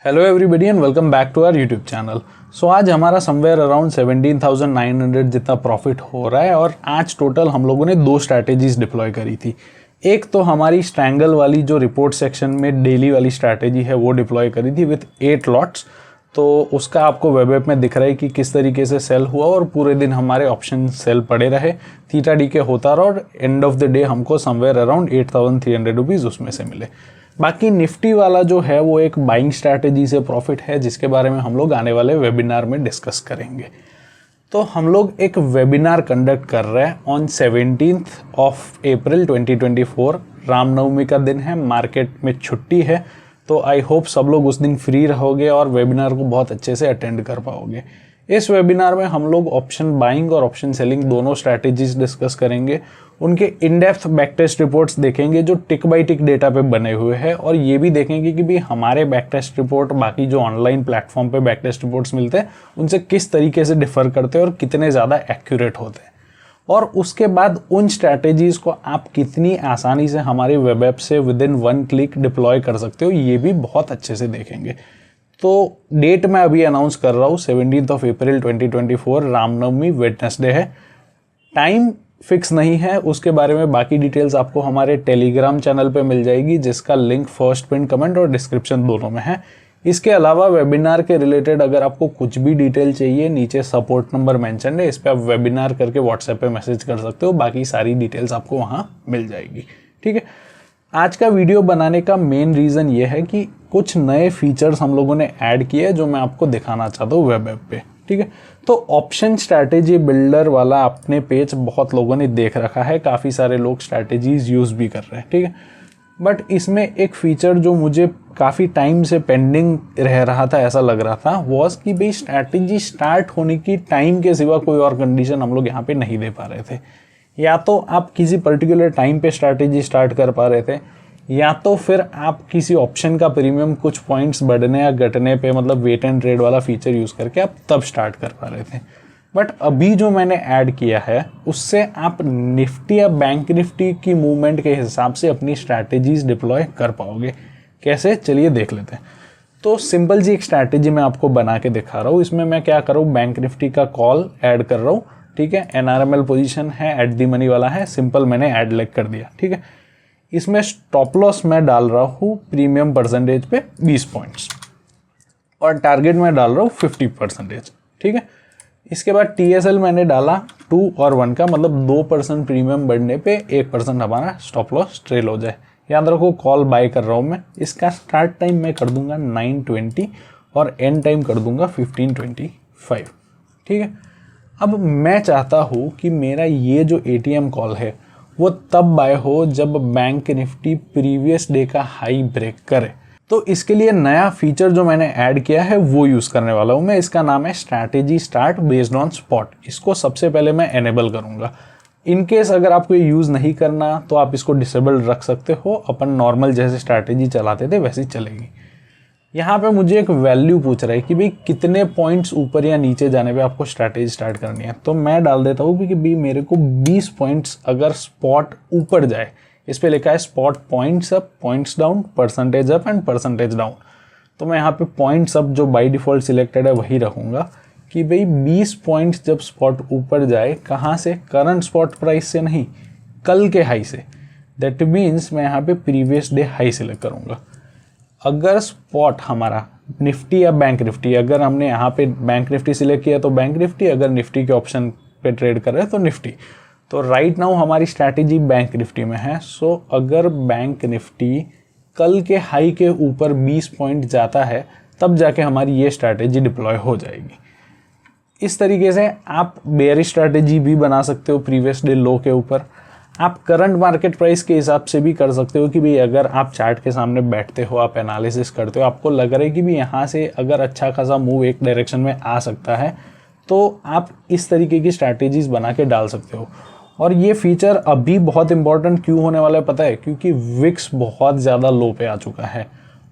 Hello everybody and welcome back to our YouTube channel. So आज हमारा somewhere around 17,900 जितना profit हो रहा है और आज टोटल हम लोगों ने दो स्ट्रैटेजीज डिप्लॉय करी थी। एक तो हमारी स्ट्रैंगल वाली जो रिपोर्ट सेक्शन में डेली वाली स्ट्रैटेजी है वो डिप्लॉय करी थी विथ 8 लॉट्स। तो उसका आपको वेब ऐप में दिख रहा है कि किस तरीके से सेल हुआ और पूरे दिन हमारे ऑप्शन सेल पड़े रहे, थीटा डी के होता रहा और एंड ऑफ द डे हमको समवेयर अराउंड 8,300 रुपीज़ उसमें से मिले। बाकी निफ्टी वाला जो है वो एक बाइंग स्ट्रैटेजी से प्रॉफिट है जिसके बारे में हम लोग आने वाले वेबिनार में डिस्कस करेंगे। तो हम लोग एक वेबिनार कंडक्ट कर रहे हैं on 17th of April 2024। Ramnavami का दिन है, मार्केट में छुट्टी है, तो आई होप सब लोग उस दिन फ्री रहोगे और वेबिनार को बहुत अच्छे से अटेंड कर पाओगे। इस वेबिनार में हम लोग ऑप्शन बाइंग और ऑप्शन सेलिंग दोनों स्ट्रैटेजीज डिस्कस करेंगे, उनके in depth back test reports देखेंगे जो टिक बाई टिक डेटा पे बने हुए हैं और ये भी देखेंगे कि भी हमारे बैक टेस्ट रिपोर्ट बाकी जो ऑनलाइन प्लेटफॉर्म पे बैक टेस्ट रिपोर्ट्स मिलते हैं उनसे किस तरीके से डिफर करते हैं और कितने ज़्यादा एक्यूरेट होते हैं। और उसके बाद उन स्ट्रैटेजीज को आप कितनी आसानी से हमारे वेब ऐप से विद इन 1 क्लिक डिप्लॉय कर सकते हो ये भी बहुत अच्छे से देखेंगे। तो डेट मैं अभी अनाउंस कर रहा हूँ 17th of April 2024, Ramnavami Wednesday है। टाइम फिक्स नहीं है, उसके बारे में बाकी डिटेल्स आपको हमारे टेलीग्राम चैनल पे मिल जाएगी जिसका लिंक फर्स्ट पिन कमेंट और डिस्क्रिप्शन दोनों में है। इसके अलावा वेबिनार के रिलेटेड अगर आपको कुछ भी डिटेल चाहिए नीचे सपोर्ट नंबर मेंशन है, इस पर आप वेबिनार करके व्हाट्सएप पे मैसेज कर सकते हो, बाकी सारी डिटेल्स आपको वहाँ मिल जाएगी। ठीक है, आज का वीडियो बनाने का मेन रीज़न ये है कि कुछ नए फीचर्स हम लोगों ने ऐड किए जो मैं आपको दिखाना चाहता हूँ वेब ऐप पे। ठीक है, तो ऑप्शन स्ट्रैटेजी बिल्डर वाला अपने पेज बहुत लोगों ने देख रखा है, काफ़ी सारे लोग स्ट्रैटेजीज यूज़ भी कर रहे हैं। ठीक है, बट इसमें एक फीचर जो मुझे काफ़ी टाइम से पेंडिंग रह रहा था, ऐसा लग रहा था, वॉज कि भाई स्ट्रैटेजी स्टार्ट होने की टाइम के सिवा कोई और कंडीशन हम लोग यहाँ पे नहीं दे पा रहे थे। या तो आप किसी पर्टिकुलर टाइम पे स्ट्रैटेजी स्टार्ट कर पा रहे थे या तो फिर आप किसी ऑप्शन का प्रीमियम कुछ पॉइंट्स बढ़ने या घटने पे मतलब वेट एंड ट्रेड वाला फीचर यूज़ करके आप तब स्टार्ट कर पा रहे थे। बट अभी जो मैंने ऐड किया है उससे आप निफ्टी या बैंक निफ्टी की मूवमेंट के हिसाब से अपनी स्ट्रैटेजीज डिप्लॉय कर पाओगे। कैसे, चलिए देख लेते हैं। तो सिंपल जी एक स्ट्रैटेजी मैं आपको बना के दिखा रहा हूँ। इसमें मैं क्या कर रहा हूँ, बैंक निफ्टी का कॉल ऐड कर रहा हूँ। ठीक है, NRML पोजीशन है, एट दी मनी वाला है, सिंपल मैंने ऐड लेग कर दिया। ठीक है, इसमें स्टॉप लॉस मैं डाल रहा हूँ प्रीमियम परसेंटेज पे 20 पॉइंट्स और टारगेट में डाल रहा हूँ 50%। ठीक है, इसके बाद TSL मैंने डाला 2 और 1 का, मतलब 2% प्रीमियम बढ़ने पे 1% हमारा स्टॉप लॉस ट्रेल हो जाए। याद रखो कॉल बाय कर रहा हूँ मैं। इसका स्टार्ट टाइम मैं कर दूंगा 9:20 और एंड टाइम कर दूंगा 15:25। ठीक है, अब मैं चाहता हूँ कि मेरा ये जो ATM कॉल है वो तब बाय हो जब बैंक निफ्टी प्रीवियस डे का हाई ब्रेक करे। तो इसके लिए नया फीचर जो मैंने ऐड किया है वो यूज़ करने वाला हूँ मैं। इसका नाम है strategy start based on spot. इसको सबसे पहले मैं एनेबल करूँगा। इन केस अगर आपको ये यूज़ नहीं करना तो आप इसको डिसेबल रख सकते हो, अपन नॉर्मल जैसे स्ट्रैटेजी चलाते थे वैसे ही चलेगी। यहाँ पे मुझे एक वैल्यू पूछ रहा है कि भाई कितने पॉइंट्स ऊपर या नीचे जाने पे आपको स्ट्रैटेजी स्टार्ट करनी है। तो मैं डाल देता हूँ कि भाई मेरे को 20 पॉइंट्स अगर स्पॉट ऊपर जाए, इस पे लिखा है spot points up, points down, percentage up and percentage down. तो मैं यहाँ पे पॉइंट्स अप जो बाई डिफ़ॉल्ट सिलेक्टेड है वही रखूँगा कि भाई 20 पॉइंट्स जब स्पॉट ऊपर जाए, कहाँ से, करंट स्पॉट प्राइस से नहीं, कल के हाई से। दैट मीन्स मैं यहाँ पे प्रीवियस डे हाई सिलेक्ट करूँगा। अगर स्पॉट हमारा निफ्टी या बैंक निफ्टी, अगर हमने यहाँ पे बैंक निफ्टी सिलेक्ट किया तो बैंक निफ्टी, अगर निफ्टी के ऑप्शन पे ट्रेड कर रहे हैं तो निफ्टी। तो राइट नाउ हमारी स्ट्रैटेजी बैंक निफ्टी में है। सो अगर बैंक निफ्टी कल के हाई के ऊपर 20 पॉइंट जाता है तब जाके हमारी ये स्ट्रैटेजी डिप्लॉय हो जाएगी। इस तरीके से आप बेयरिश स्ट्रैटेजी भी बना सकते हो प्रीवियस डे लो के ऊपर। आप करंट मार्केट प्राइस के हिसाब से भी कर सकते हो कि भाई अगर आप चार्ट के सामने बैठते हो, आप एनालिसिस करते हो, आपको लग रहा है कि भी यहाँ से अगर अच्छा खासा मूव एक डायरेक्शन में आ सकता है तो आप इस तरीके की स्ट्रैटेजीज बना के डाल सकते हो। और ये फीचर अभी बहुत इंपॉर्टेंट क्यों होने वाला है पता है, क्योंकि विक्स बहुत ज़्यादा लो पे आ चुका है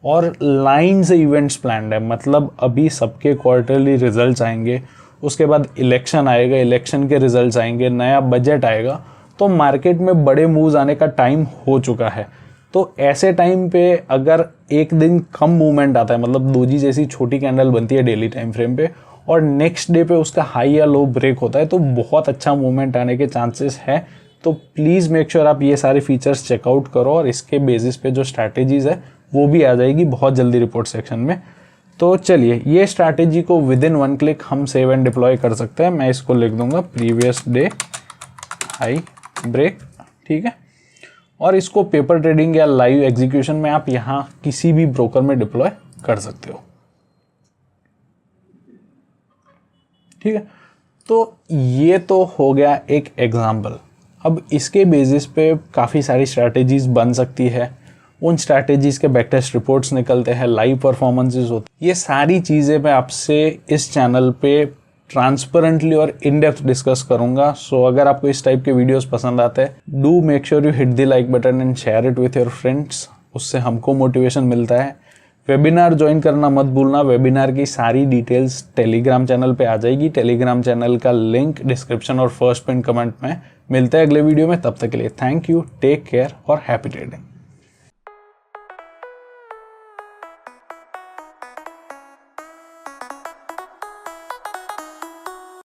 और लाइन से इवेंट्स प्लान्ड है। मतलब अभी सबके क्वार्टरली रिजल्ट्स आएंगे, उसके बाद इलेक्शन आएगा, इलेक्शन के रिजल्ट्स आएंगे, नया बजट आएगा, तो मार्केट में बड़े मूव्स आने का टाइम हो चुका है। तो तो ऐसे टाइम पे अगर एक दिन कम मूवमेंट आता है, मतलब डोजी जैसी छोटी कैंडल बनती है डेली टाइम फ्रेम पे और नेक्स्ट डे पे उसका हाई या लो ब्रेक होता है, तो बहुत अच्छा मूवमेंट आने के चांसेस है। तो प्लीज़ मेक श्योर आप ये सारे फीचर्स चेकआउट करो और इसके बेसिस पे जो स्ट्रैटेजीज है वो भी आ जाएगी बहुत जल्दी रिपोर्ट सेक्शन में। तो चलिए, ये स्ट्रैटेजी को विद इन 1 क्लिक हम सेव एंड डिप्लॉय कर सकते हैं। मैं इसको लिख दूंगा प्रीवियस डे हाई ब्रेक, ठीक है। और इसको पेपर ट्रेडिंग या लाइव एग्जीक्यूशन में आप यहाँ किसी भी ब्रोकर में डिप्लॉय कर सकते हो, ठीक है। तो ये तो हो गया एक एग्जाम्पल। अब इसके बेसिस पे काफ़ी सारी स्ट्रैटेजीज बन सकती है, उन स्ट्रैटेजीज के बैक टेस्ट रिपोर्ट्स निकलते हैं, लाइव परफॉर्मेंसेस होते हैं। ये सारी चीज़ें मैं आपसे इस चैनल पे ट्रांसपेरेंटली और इन डेप्थ डिस्कस करूंगा। सो अगर आपको इस टाइप के वीडियोस पसंद आते हैं, do make sure you hit the like button and share it with your friends. उससे हमको मोटिवेशन मिलता है। वेबिनार ज्वाइन करना मत भूलना। वेबिनार की सारी डिटेल्स टेलीग्राम चैनल पे आ जाएगी। टेलीग्राम चैनल का लिंक डिस्क्रिप्शन और फर्स्ट पिन कमेंट में। मिलते हैं अगले वीडियो में, तब तक के लिए थैंक यू, टेक केयर और हैप्पी ट्रेडिंग।